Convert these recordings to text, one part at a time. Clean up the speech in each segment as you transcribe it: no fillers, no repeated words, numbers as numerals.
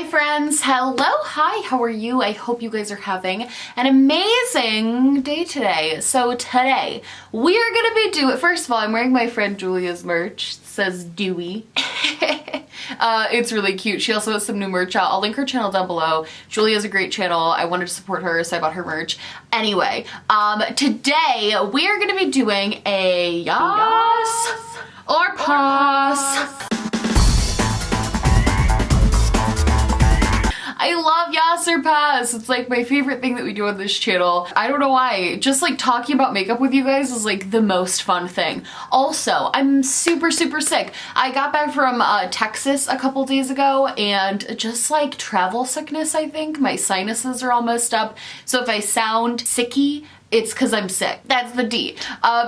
Hi friends, hello, hi, how are you? I hope you guys are having an amazing day today. So today, we are gonna be doing, first of all, I'm wearing my friend Julia's merch. It says Dewey. It's really cute. She also has some new merch out. I'll link her channel down below. Julia's a great channel. I wanted to support her, so I bought her merch. Anyway, today, we are gonna be doing a Yass or Pass. I love Yass or Pass. It's like my favorite thing that we do on this channel. I don't know why. Just like talking about makeup with you guys is like the most fun thing. Also, I'm super sick. I got back from Texas a couple days ago and just like travel sickness, I think. My sinuses are all messed up. So if I sound sicky, it's because I'm sick. That's the D.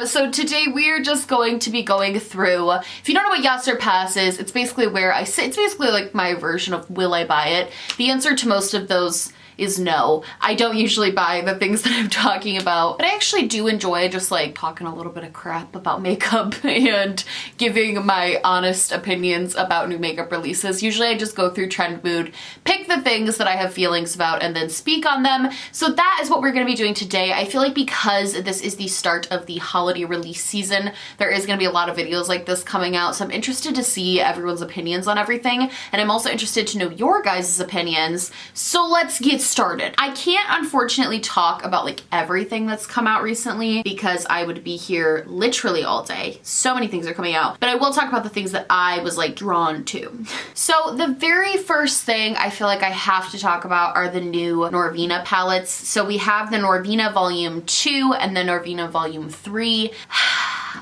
So today we are just going to be going through, if you don't know what Yass or Pass is, it's basically where I sit. It's basically like my version of will I buy it? The answer to most of those is no. I don't usually buy the things that I'm talking about, but I actually do enjoy just like talking a little bit of crap about makeup and giving my honest opinions about new makeup releases. Usually I just go through trend mood, pick the things that I have feelings about, and then speak on them. So that is what we're gonna be doing today. I feel like because this is the start of the holiday release season, there is gonna be a lot of videos like this coming out. So I'm interested to see everyone's opinions on everything. And I'm also interested to know your guys' opinions. So let's get started. I can't unfortunately talk about like everything that's come out recently because I would be here literally all day. So many things are coming out, but I will talk about the things that I was like drawn to. So the very first thing I feel like I have to talk about are the new Norvina palettes. So we have the Norvina Volume 2 and the Norvina Volume 3.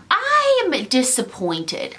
I am disappointed.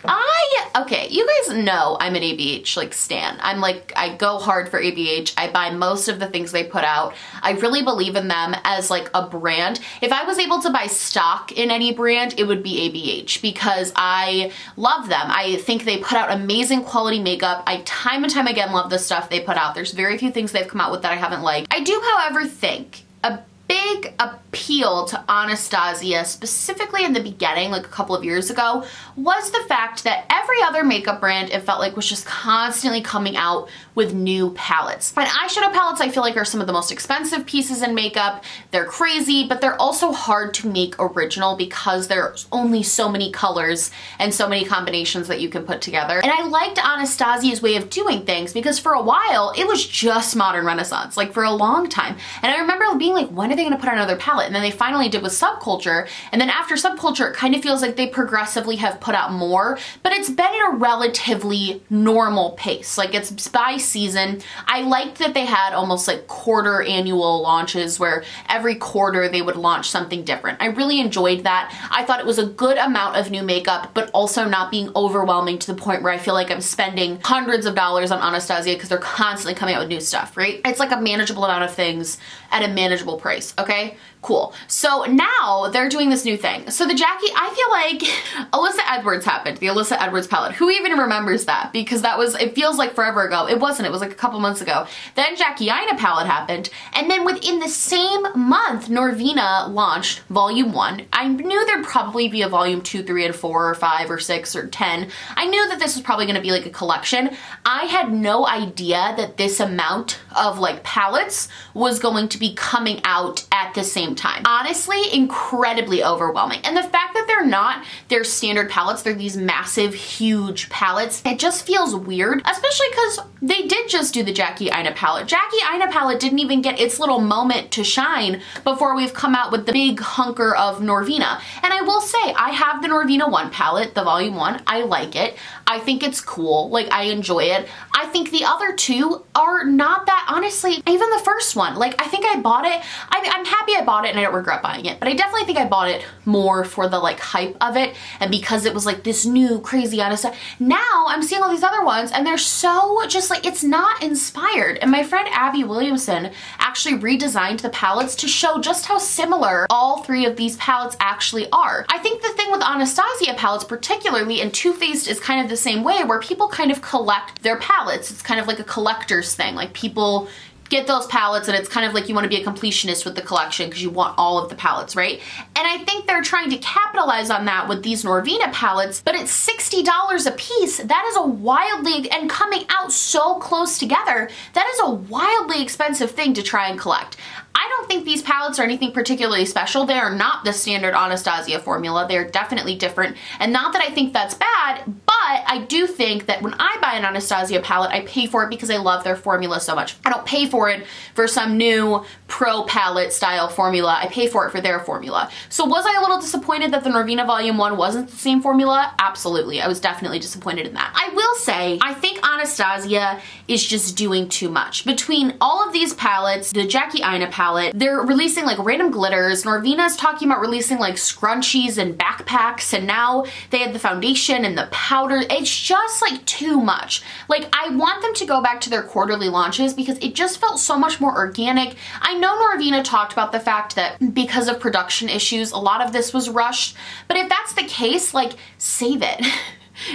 Okay, you guys know I'm an ABH like stan. I'm like, I go hard for ABH. I buy most of the things they put out. I really believe in them as like a brand. If I was able to buy stock in any brand, it would be ABH because I love them. I think they put out amazing quality makeup. I time and time again love the stuff they put out. There's very few things they've come out with that I haven't liked. I do, however, think a big appeal to Anastasia, specifically in the beginning, like a couple of years ago, was the fact that every other makeup brand, it felt like, was just constantly coming out with new palettes. And eyeshadow palettes, I feel like, are some of the most expensive pieces in makeup. They're crazy, but they're also hard to make original because there's only so many colors and so many combinations that you can put together. And I liked Anastasia's way of doing things because for a while, it was just Modern Renaissance, like for a long time. And I remember being like, when are they gonna put out another palette? And then they finally did with Subculture. And then after Subculture, it kind of feels like they progressively have put out more, but it's been at a relatively normal pace. Like it's by season. I liked that they had almost like quarter annual launches where every quarter they would launch something different. I really enjoyed that. I thought it was a good amount of new makeup, but also not being overwhelming to the point where I feel like I'm spending hundreds of dollars on Anastasia because they're constantly coming out with new stuff, right? It's like a manageable amount of things at a manageable price, okay? Cool. So now they're doing this new thing. So the Jackie, I feel like Alyssa Edwards happened, the Alyssa Edwards palette. Who even remembers that? Because that was, it feels like forever ago. It wasn't, it was like a couple months ago. Then Jackie Aina palette happened. And then within the same month, Norvina launched Volume 1. I knew there'd probably be a Volume 2, 3, and 4, or 5, or 6, or 10. I knew that this was probably gonna be like a collection. I had no idea that this amount of like palettes was going to be coming out at the same time. Honestly, incredibly overwhelming. And the fact that they're not their standard palettes, they're these massive, huge palettes, it just feels weird, especially because they did just do the Jackie Aina palette. Jackie Aina palette didn't even get its little moment to shine before we've come out with the big hunker of Norvina. And I will say, I have the Norvina 1 palette, the Volume 1. I like it. I think it's cool. Like, I enjoy it. I think the other two are not that, honestly, even the first one. Like, I think I bought it. I'm happy I bought it and I don't regret buying it, but I definitely think I bought it more for the like hype of it and because it was like this new crazy Anastasia. Now I'm seeing all these other ones and they're so just like, it's not inspired. And my friend Abby Williamson actually redesigned the palettes to show just how similar all three of these palettes actually are. I think the thing with Anastasia palettes particularly, and Too Faced is kind of the same way, where people kind of collect their palettes. It's kind of like a collector's thing. Like people get those palettes, and it's kind of like you want to be a completionist with the collection because you want all of the palettes, right? And I think they're trying to capitalize on that with these Norvina palettes, but it's $60 a piece. That is a wildly, and coming out so close together, that is a wildly expensive thing to try and collect. I don't think these palettes are anything particularly special. They are not the standard Anastasia formula. They're definitely different. And not that I think that's bad, but I do think that when I buy an Anastasia palette, I pay for it because I love their formula so much. I don't pay for it for some new pro palette style formula. I pay for it for their formula. So was I a little disappointed that the Norvina Volume 1 wasn't the same formula? Absolutely. I was definitely disappointed in that. I will say, I think Anastasia is just doing too much. Between all of these palettes, the Jackie Aina palette, they're releasing like random glitters. Norvina's talking about releasing like scrunchies and backpacks, and now they had the foundation and the powder. It's just like too much. Like, I want them to go back to their quarterly launches because it just felt so much more organic. I know Norvina talked about the fact that because of production issues, a lot of this was rushed, but if that's the case, like, save it.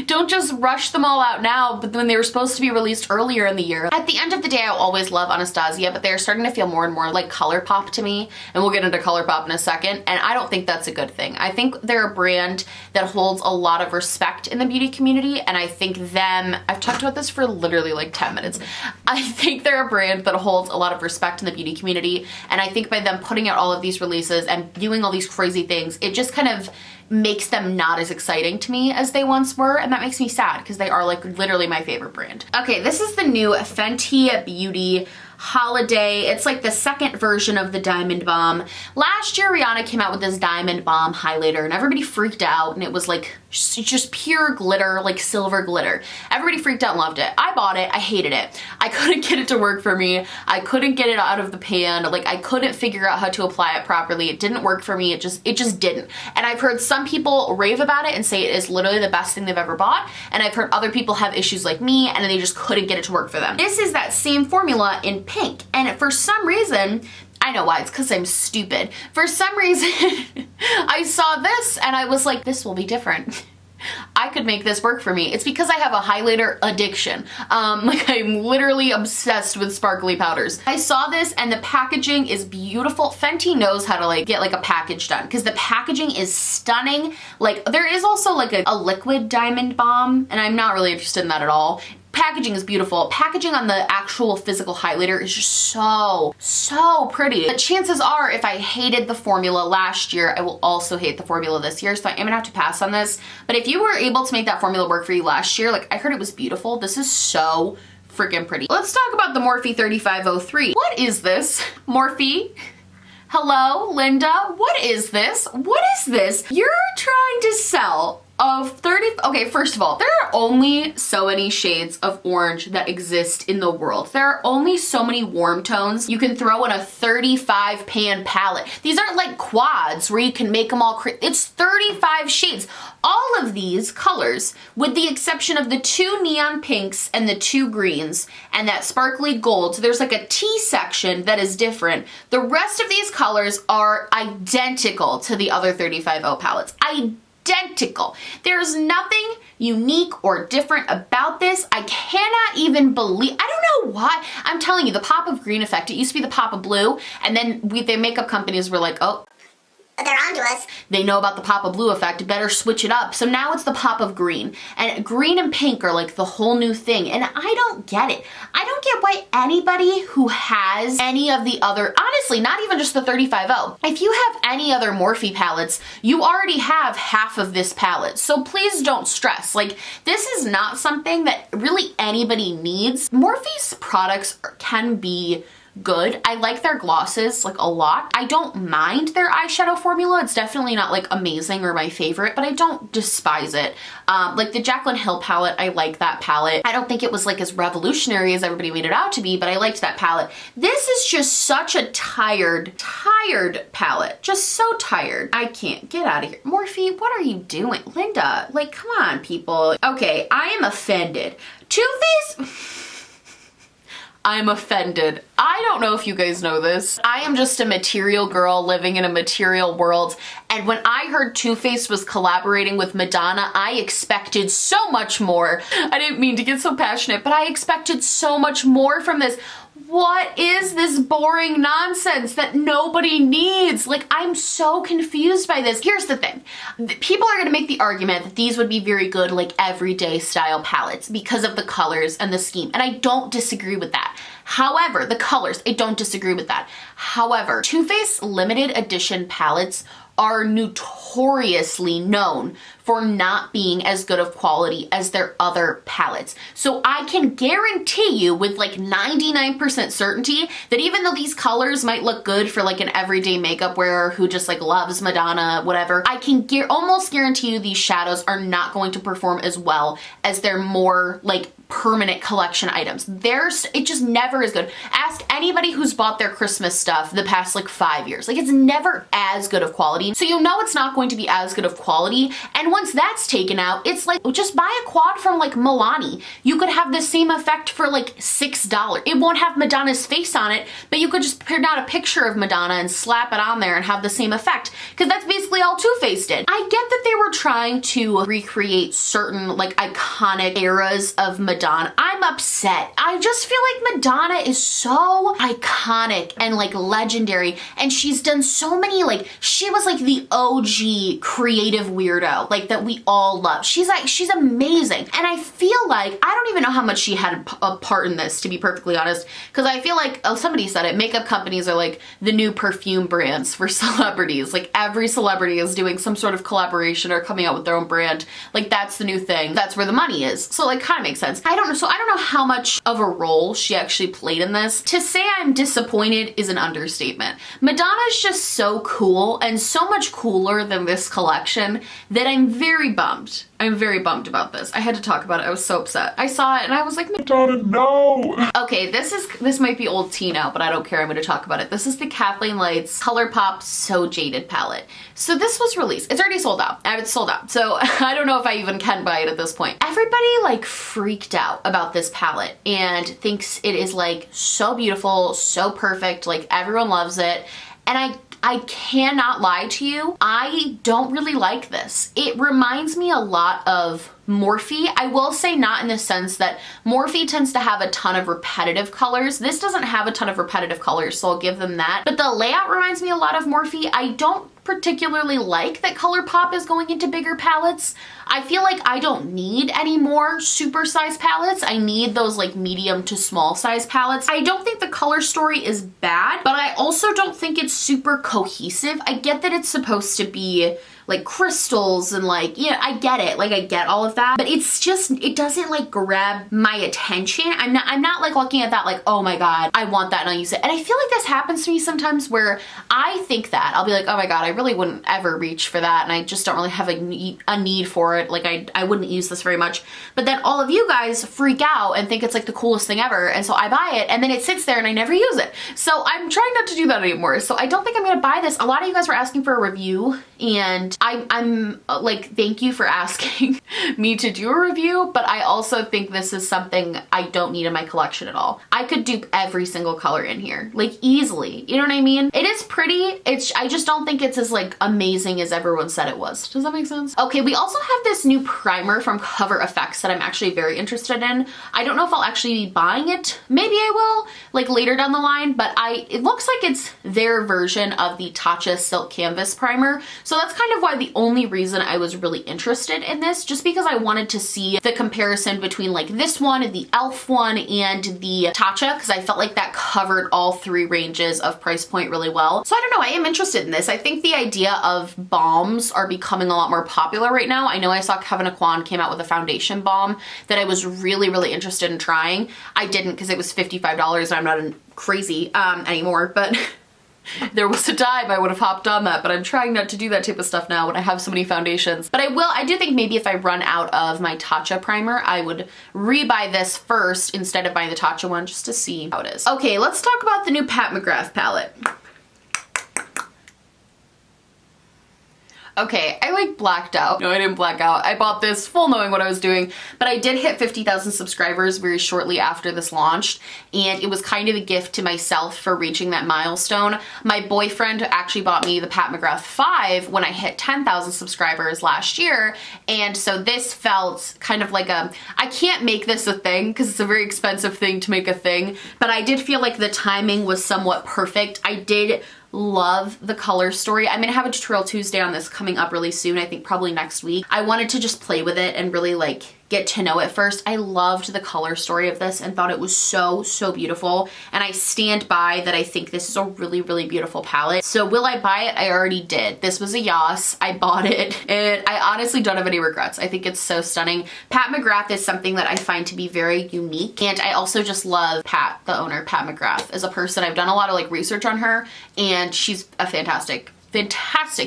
Don't just rush them all out now, but when they were supposed to be released earlier in the year. At the end of the day, I always love Anastasia, but they're starting to feel more and more like Colourpop to me, and we'll get into Colourpop in a second, and I don't think that's a good thing. I think they're a brand that holds a lot of respect in the beauty community, and I think I've talked about this for literally like 10 minutes. I think they're a brand that holds a lot of respect in the beauty community, and I think by them putting out all of these releases and doing all these crazy things, it just kind of makes them not as exciting to me as they once were, and that makes me sad because they are like literally my favorite brand. Okay, this is the new Fenty Beauty Holiday. It's like the second version of the Diamond Bomb. Last year, Rihanna came out with this Diamond Bomb highlighter and everybody freaked out, and it was like just pure glitter, like silver glitter. Everybody freaked out and loved it. I bought it. I hated it. I couldn't get it to work for me. I couldn't get it out of the pan. Like, I couldn't figure out how to apply it properly. It didn't work for me. It just didn't. And I've heard some people rave about it and say it is literally the best thing they've ever bought. And I've heard other people have issues like me and they just couldn't get it to work for them. This is that same formula in pink. And for some reason, I know why, it's because I'm stupid. For some reason, I saw this and I was like, this will be different. I could make this work for me. It's because I have a highlighter addiction. Like, I'm literally obsessed with sparkly powders. I saw this and the packaging is beautiful. Fenty knows how to like get like a package done because the packaging is stunning. Like, there is also like a liquid Diamond Bomb, and I'm not really interested in that at all. Packaging is beautiful. Packaging on the actual physical highlighter is just so pretty. But chances are, if I hated the formula last year, I will also hate the formula this year, so I am gonna have to pass on this. But if you were able to make that formula work for you last year, like, I heard it was beautiful. This is so freaking pretty. Let's talk about the Morphe 3503. What is this? Morphe? Hello, Linda? What is this? What is this? You're trying to sell of 30, okay, first of all, there are only so many shades of orange that exist in the world. There are only so many warm tones you can throw in a 35 pan palette. These aren't like quads where you can make them all, it's 35 shades. All of these colors, with the exception of the 2 neon pinks and the 2 greens and that sparkly gold, so there's like a tea section that is different. The rest of these colors are identical to the other 35O palettes. Identical. There's nothing unique or different about this. I cannot even believe, I don't know why. I'm telling you, the pop of green effect, it used to be the pop of blue, and then the makeup companies were like, oh, they're onto us. They know about the pop of blue effect, better switch it up. So now it's the pop of green. And green and pink are like the whole new thing. And I don't get it. I don't get why anybody who has any of the other, honestly, not even just the 35O. If you have any other Morphe palettes, you already have half of this palette. So please don't stress. Like, this is not something that really anybody needs. Morphe's products can be good. I like their glosses like a lot. I don't mind their eyeshadow formula. It's definitely not like amazing or my favorite, but I don't despise it. Like the Jaclyn Hill palette, I like that palette. I don't think it was like as revolutionary as everybody made it out to be, but I liked that palette. This is just such a tired palette. Just so tired. I can't. Get out of here. Morphe, what are you doing? Linda, like, come on, people. Okay, I am offended. Too Faced... I'm offended. I don't know if you guys know this. I am just a material girl living in a material world, and when I heard Too Faced was collaborating with Madonna, I expected so much more. I didn't mean to get so passionate, but I expected so much more from this. what is this boring nonsense that nobody needs? Like, I'm so confused by this. Here's the thing. People are gonna make the argument that these would be very good, like, everyday style palettes because of the colors and the scheme, and I don't disagree with that. However, the colors, I don't disagree with that. However, Too Faced limited edition palettes are notoriously known for not being as good of quality as their other palettes. So I can guarantee you with like 99% certainty that even though these colors might look good for like an everyday makeup wearer who just like loves Madonna, whatever, I can almost guarantee you these shadows are not going to perform as well as their more like permanent collection items. It just never is good. Ask anybody who's bought their Christmas stuff the past like 5 years. Like, it's never as good of quality. So you know it's not going to be as good of quality. And once that's taken out, it's like, just buy a quad from like Milani. You could have the same effect for like $6. It won't have Madonna's face on it, but you could just print out a picture of Madonna and slap it on there and have the same effect. Because that's basically all Too Faced did. I get that they were trying to recreate certain like iconic eras of Madonna. I'm upset. I just feel like Madonna is so iconic and like legendary, and she's done so many, like, she was like the OG creative weirdo, like, that we all love. She's amazing. And I feel like, I don't even know how much she had a part in this, to be perfectly honest, because I feel like, oh, somebody said it, makeup companies are like the new perfume brands for celebrities. Like, every celebrity is doing some sort of collaboration or coming out with their own brand. Like, that's the new thing. That's where the money is. So like, kind of makes sense. I don't know how much of a role she actually played in this. To say I'm disappointed is an understatement. Madonna's just so cool and so much cooler than this collection that I'm very bummed. I'm very bummed about this. I had to talk about it. I was so upset. I saw it and I was like, Madonna, no. Okay, this might be old tea now, but I don't care. I'm gonna talk about it. This is the Kathleen Lights Colourpop So Jaded palette. So this was released. It's already sold out. It's sold out. So I don't know if I even can buy it at this point. Everybody like freaked out about this palette and thinks it is like so beautiful, so perfect. Like, everyone loves it. And I cannot lie to you, I don't really like this. It reminds me a lot of Morphe. I will say not in the sense that Morphe tends to have a ton of repetitive colors. This doesn't have a ton of repetitive colors, so I'll give them that. But the layout reminds me a lot of Morphe. I don't particularly like that Colourpop is going into bigger palettes. I feel like I don't need any more super size palettes. I need those like medium to small size palettes. I don't think the color story is bad, but I also don't think it's super cohesive. I get that it's supposed to be like crystals and like, yeah, I get it. Like, I get all of that, but it's just, it doesn't like grab my attention. I'm not like looking at that like, oh my God, I want that and I'll use it. And I feel like this happens to me sometimes where I think that I'll be like, oh my God, I really wouldn't ever reach for that. And I just don't really have a need for it. Like, I wouldn't use this very much. But then all of you guys freak out and think it's like the coolest thing ever. And so I buy it and then it sits there and I never use it. So I'm trying not to do that anymore. So I don't think I'm gonna buy this. A lot of you guys were asking for a review and I'm like, thank you for asking me to do a review, but I also think this is something I don't need in my collection at all. I could dupe every single color in here, like easily. You know what I mean? It is pretty. I just don't think it's as like amazing as everyone said it was. Does that make sense? Okay, we also have this new primer from Cover FX that I'm actually very interested in. I don't know if I'll actually be buying it. Maybe I will, like later down the line, but it looks like it's their version of the Tatcha Silk Canvas primer. So that's kind of why the only reason I was really interested in this, just because I wanted to see the comparison between like this one, the e.l.f. one, and the Tatcha, because I felt like that covered all three ranges of price point really well. So I don't know, I am interested in this. I think the idea of balms are becoming a lot more popular right now. I know I saw Kevin Aquan came out with a foundation balm that I was really, really interested in trying. I didn't because it was $55 and I'm not crazy anymore, but there was a time I would have hopped on that, but I'm trying not to do that type of stuff now when I have so many foundations. But I do think maybe if I run out of my Tatcha primer, I would rebuy this first instead of buying the Tatcha one just to see how it is. Okay, let's talk about the new Pat McGrath palette. Okay, I like blacked out. No, I didn't black out. I bought this full knowing what I was doing, but I did hit 50,000 subscribers very shortly after this launched, and it was kind of a gift to myself for reaching that milestone. My boyfriend actually bought me the Pat McGrath 5 when I hit 10,000 subscribers last year, and so this felt kind of like I can't make this a thing because it's a very expensive thing to make a thing, but I did feel like the timing was somewhat perfect. I did love the color story. I'm gonna have a tutorial Tuesday on this coming up really soon, I think probably next week. I wanted to just play with it and really like get to know it first. I loved the color story of this and thought it was so, so beautiful. And I stand by that I think this is a really, really beautiful palette. So will I buy it? I already did. This was a Yass. I bought it and I honestly don't have any regrets. I think it's so stunning. Pat McGrath is something that I find to be very unique. And I also just love Pat, the owner, Pat McGrath, as a person. I've done a lot of like research on her and she's a fantastic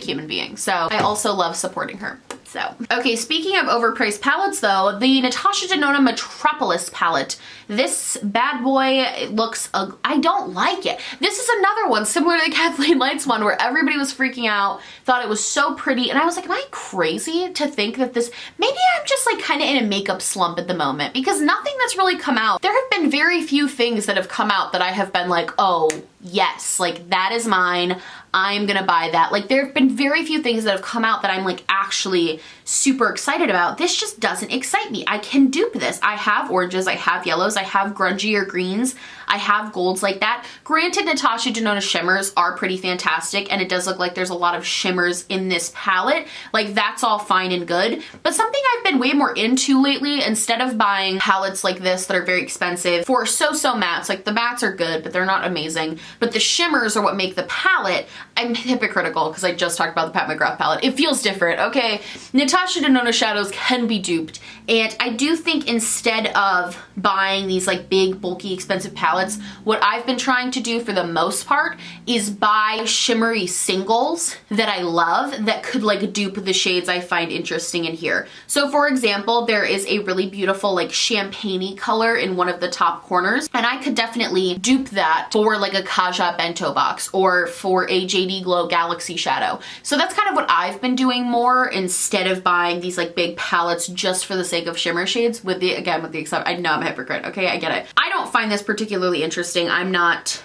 human being. So I also love supporting her. So, okay, speaking of overpriced palettes though, the Natasha Genoa Metropolis palette. This bad boy looks, I don't like it. This is another one similar to the Kathleen Lights one where everybody was freaking out, thought it was so pretty, and I was like, am I crazy to think that this, maybe I'm just like kind of in a makeup slump at the moment because nothing that's really come out. There have been very few things that have come out that I have been like, oh yes, like that is mine. I'm gonna buy that. Like there have been very few things that have come out that I'm like actually super excited about. This just doesn't excite me. I can dupe this. I have oranges, I have yellows, I have grungier greens, I have golds like that. Granted, Natasha Genoa shimmers are pretty fantastic and it does look like there's a lot of shimmers in this palette. Like that's all fine and good. But something I've been way more into lately, instead of buying palettes like this that are very expensive for so-so mattes, like the mattes are good, but they're not amazing. But the shimmers are what make the palette. I'm hypocritical because I just talked about the Pat McGrath palette. It feels different, okay? Natasha Genoa shadows can be duped. And I do think instead of buying these like big, bulky, expensive palettes, what I've been trying to do for the most part is buy shimmery singles that I love that could like dupe the shades I find interesting in here. So for example, there is a really beautiful like champagne-y color in one of the top corners, and I could definitely dupe that for like a Kaja bento box or for a JD Glow Galaxy shadow. So that's kind of what I've been doing more instead of buying these like big palettes just for the sake of shimmer shades, with the exception, I know I'm a hypocrite, okay, I get it. I don't find this particularly interesting. I'm not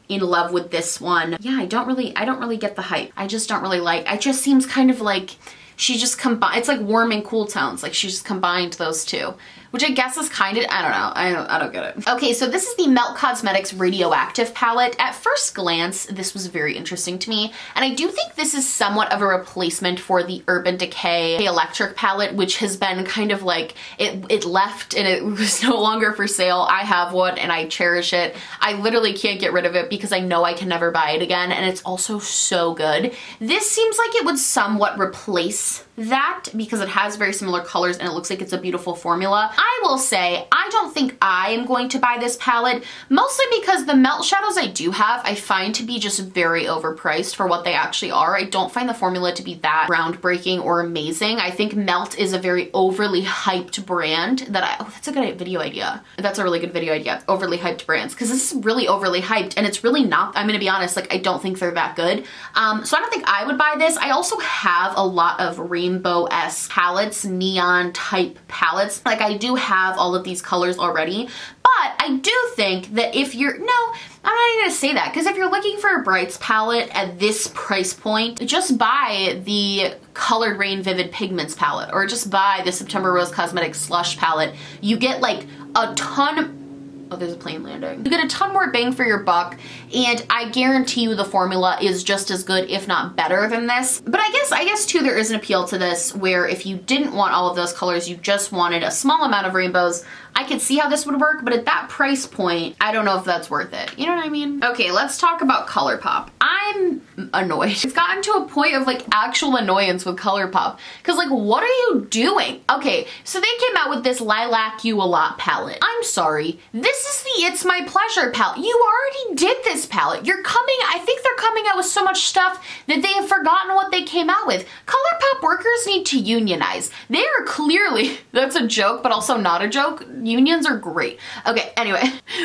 in love with this one. Yeah, I don't really get the hype. I just don't really like, it just seems kind of like she just combined, it's like warm and cool tones, like she just combined those two, which I guess is kind of, I don't know, I don't get it. Okay, so this is the Melt Cosmetics Radioactive palette. At first glance, this was very interesting to me, and I do think this is somewhat of a replacement for the Urban Decay Electric palette, which has been kind of like, it left and it was no longer for sale. I have one and I cherish it. I literally can't get rid of it because I know I can never buy it again, and it's also so good. This seems like it would somewhat replace that because it has very similar colors and it looks like it's a beautiful formula. I will say, I don't think I am going to buy this palette, mostly because the melt shadows I do have, I find to be just very overpriced for what they actually are. I don't find the formula to be that groundbreaking or amazing. I think Melt is a very overly hyped brand that oh, that's a good video idea. That's a really good video idea, overly hyped brands, because this is really overly hyped and it's really not, I'm gonna be honest, like I don't think they're that good. So I don't think I would buy this. I also have a lot of rainbow-esque palettes, neon type palettes. Like I do have all of these colors already, but I do think that if you're, no, I'm not even gonna say that, because if you're looking for a Brights palette at this price point, just buy the Colored Rain Vivid Pigments palette, or just buy the September Rose Cosmetics Slush palette. You get like a ton, oh, there's a plane landing. You get a ton more bang for your buck, and I guarantee you the formula is just as good, if not better than this. But I guess too, there is an appeal to this where if you didn't want all of those colors, you just wanted a small amount of rainbows, I could see how this would work, but at that price point, I don't know if that's worth it. You know what I mean? Okay, let's talk about Colourpop. I'm annoyed. It's gotten to a point of like actual annoyance with Colourpop. Cause like, what are you doing? Okay, so they came out with this Lilac You a Lot palette. I'm sorry, this is the It's My Pleasure palette. You already did this palette. I think they're coming out with so much stuff that they have forgotten what they came out with. Colourpop workers need to unionize. They are clearly, that's a joke, but also not a joke. Unions are great. Okay, anyway,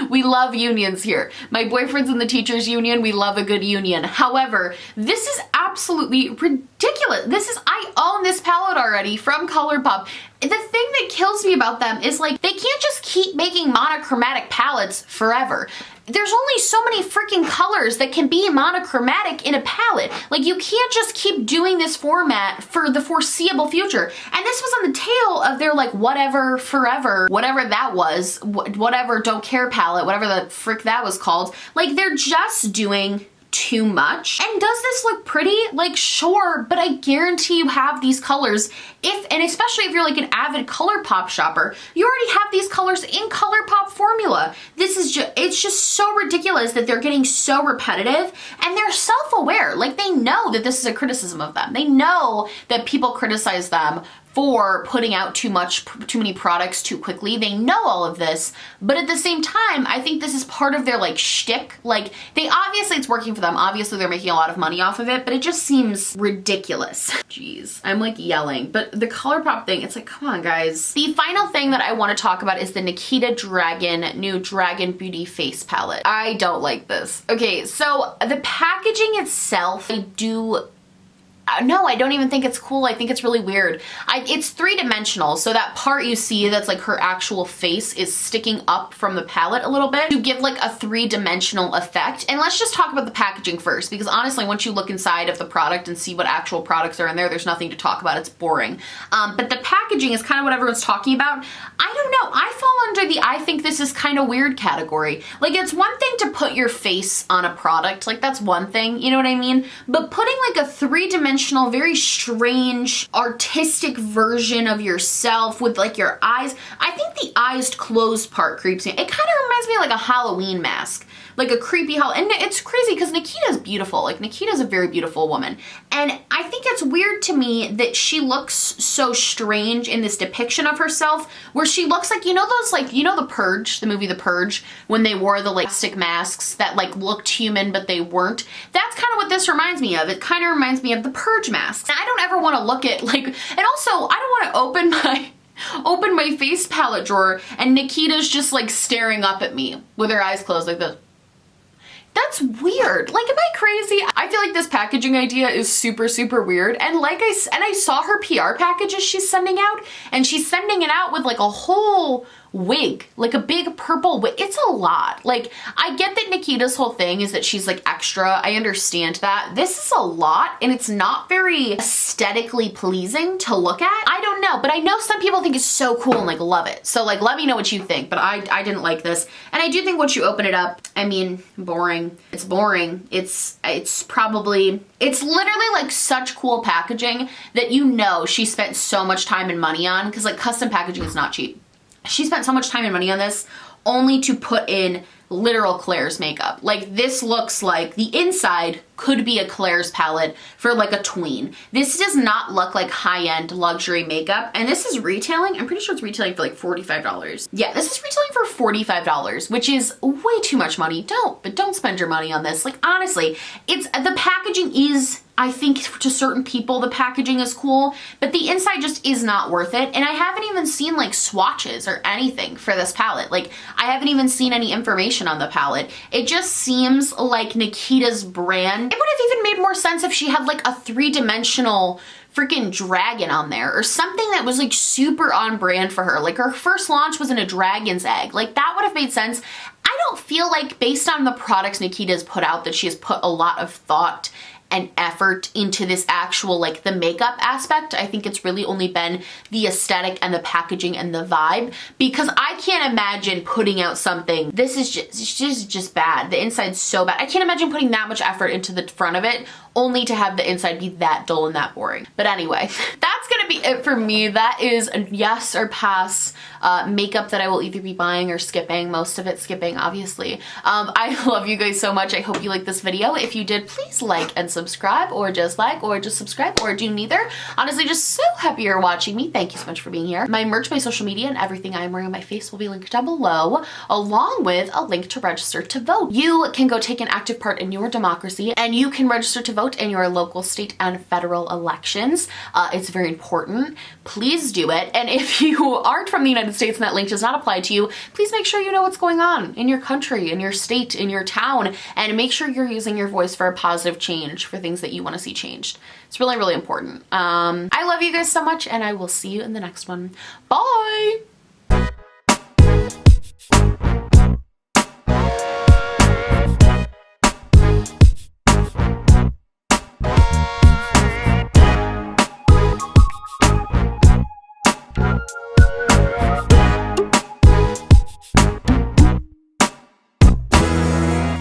we love unions here. My boyfriend's in the teachers union. We love a good union. However, However, this is absolutely ridiculous. I own this palette already from Colourpop. The thing that kills me about them is like, they can't just keep making monochromatic palettes forever. There's only so many freaking colors that can be monochromatic in a palette. Like, you can't just keep doing this format for the foreseeable future. And this was on the tail of their like whatever forever, whatever that was, whatever don't care palette, whatever the frick that was called. Like, they're just doing too much. And does this look pretty? Like, sure, but I guarantee you have these colors and especially if you're like an avid Colourpop shopper, you already have these colors in Colourpop formula. It's just so ridiculous that they're getting so repetitive, and they're self-aware. Like, they know that this is a criticism of them. They know that people criticize them for putting out too many products too quickly. They know all of this, but at the same time, I think this is part of their like shtick. Like, obviously it's working for them. Obviously they're making a lot of money off of it, but it just seems ridiculous. Jeez, I'm like yelling, but the Colourpop thing, it's like, come on guys. The final thing that I want to talk about is the Nikita new Dragon Beauty face palette. I don't like this. Okay, so the packaging itself, no, I don't even think it's cool. I think it's really weird. It's three-dimensional, so that part you see that's like her actual face is sticking up from the palette a little bit to give like a three-dimensional effect. And let's just talk about the packaging first, because honestly, once you look inside of the product and see what actual products are in there, there's nothing to talk about. It's boring. But the packaging is kind of what everyone's talking about. I don't know. I fall under the I think this is kind of weird category. Like, it's one thing to put your face on a product. Like, that's one thing, you know what I mean? But putting like a three-dimensional, very strange, artistic version of yourself with like your eyes. I think the eyes closed part creeps me. It kind of reminds me of like a Halloween mask. Like a creepy and it's crazy because Nikita's beautiful. Like, Nikita's a very beautiful woman. And I think it's weird to me that she looks so strange in this depiction of herself, where she looks like, you know those, like, you know The Purge, the movie The Purge, when they wore the like plastic masks that like looked human but they weren't? That's kind of what this reminds me of. It kind of reminds me of the Purge masks. And I don't ever want to look at like, and also I don't want to open my face palette drawer and Nikita's just like staring up at me with her eyes closed like this. That's weird. Like, am I crazy? I feel like this packaging idea is super, super weird. And I saw her PR packages she's sending out, and she's sending it out with like a whole wig, like a big purple wig. It's a lot. Like, I get that Nikita's whole thing is that she's like extra. I understand that. This is a lot, and it's not very aesthetically pleasing to look at. I don't know, but I know some people think it's so cool and like love it. So like, let me know what you think, but I didn't like this. And I do think once you open it up, I mean, boring. It's boring. It's literally like such cool packaging that you know she spent so much time and money on, because like custom packaging is not cheap. She spent so much time and money on this only to put in literal Claire's makeup. Like, this looks like the inside could be a Claire's palette for like a tween. This does not look like high-end luxury makeup, and this is retailing, I'm pretty sure it's retailing for like $45. Yeah, this is retailing for $45, which is way too much money. Don't spend your money on this. Like, honestly, the packaging is, I think to certain people the packaging is cool, but the inside just is not worth it. And I haven't even seen like swatches or anything for this palette. Like, I haven't even seen any information on the palette. It just seems like Nikita's brand. It would have even made more sense if she had like a three-dimensional freaking dragon on there or something that was like super on brand for her. Like, her first launch was in a dragon's egg. Like, that would have made sense. I don't feel like, based on the products Nikita's put out, that she has put a lot of thought and effort into this actual, like, the makeup aspect. I think it's really only been the aesthetic and the packaging and the vibe, because I can't imagine putting out something. This is just bad. The inside's so bad. I can't imagine putting that much effort into the front of it only to have the inside be that dull and that boring. But anyway, that's gonna be it for me. That is a yes or pass makeup that I will either be buying or skipping. Most of it skipping, obviously. I love you guys so much. I hope you liked this video. If you did, please like and subscribe, or just like, or just subscribe, or do neither. Honestly, just so happy you're watching me. Thank you so much for being here. My merch, my social media, and everything I'm wearing on my face will be linked down below, along with a link to register to vote. You can go take an active part in your democracy, and you can register to vote in your local, state, and federal elections. It's very important. important, please do it. And if you aren't from the United States and that link does not apply to you, please make sure you know what's going on in your country, in your state, in your town, and make sure you're using your voice for a positive change, for things that you want to see changed. It's really, really important. I love you guys so much, and I will see you in the next one. Bye!